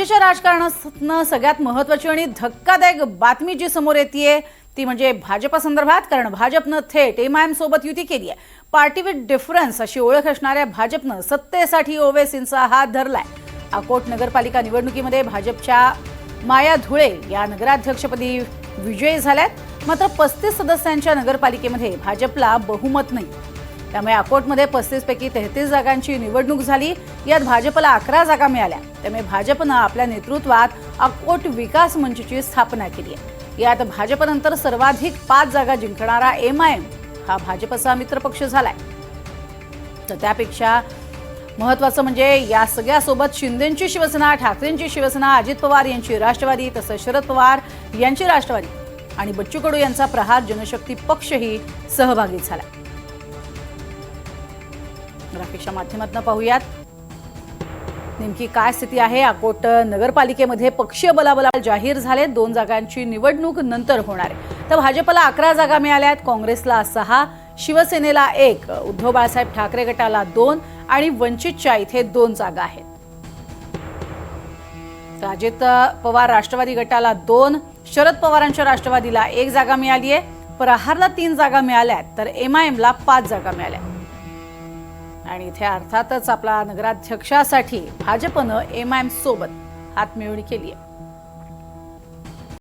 राज्याच्या राजकारणातनं सगळ्यात महत्त्वाची आणि धक्कादायक बातमी जी समोर येतेय ती म्हणजे भाजप संदर्भात, कारण भाजपनं थेट एमआयएम सोबत युती केली आहे। पार्टी विथ डिफरन्स अशी ओळख असणाऱ्या भाजपनं सत्तेसाठी ओवैसींचा हात धरलाय। अकोट नगरपालिका निवडणुकीमध्ये भाजपच्या माया धुळे या नगराध्यक्षपदी विजयी झाल्यात। मात्र 35 सदस्यांच्या नगरपालिकेमध्ये भाजपला बहुमत नाही। त्यामुळे अकोटमध्ये 35 पैकी 33 जागांची निवडणूक झाली। यात भाजपला 11 जागा मिळाल्या। त्यामुळे भाजपनं आपल्या नेतृत्वात अकोट विकास मंचची स्थापना केली आहे। यात भाजपनंतर सर्वाधिक 5 जागा जिंकणारा एमआयएम हा भाजपचा मित्रपक्ष झालाय। तर त्यापेक्षा महत्त्वाचं म्हणजे या सगळ्यासोबत शिंदेंची शिवसेना, ठाकरेंची शिवसेना, अजित पवार यांची राष्ट्रवादी, तसंच शरद पवार यांची राष्ट्रवादी आणि बच्चू कडू यांचा प्रहार जनशक्ती पक्षही सहभागी झाला। ग्राफिकच्या माध्यमातून पाहूयात नेमकी काय स्थिती आहे। अकोट नगरपालिकेमध्ये पक्षीय बलाबल जाहीर झाले। 2 जागांची निवडणूक नंतर होणार आहे। तर भाजपला 11 जागा मिळाल्यात, काँग्रेसला 6, शिवसेनेला 1, उद्धव बाळासाहेब ठाकरे गटाला 2 आणि वंचितच्या इथे 2 जागा आहेत। तर अजित पवार राष्ट्रवादी गटाला 2, शरद पवारांच्या राष्ट्रवादीला 1 जागा मिळाली आहे। प्रहारला 3 जागा मिळाल्यात, तर एमआयएमला 5 जागा मिळाल्या। आणि इथे अर्थातच आपला नगराध्यक्षासाठी भाजपनं एमआयएम सोबत हातमिळवणी केली आहे।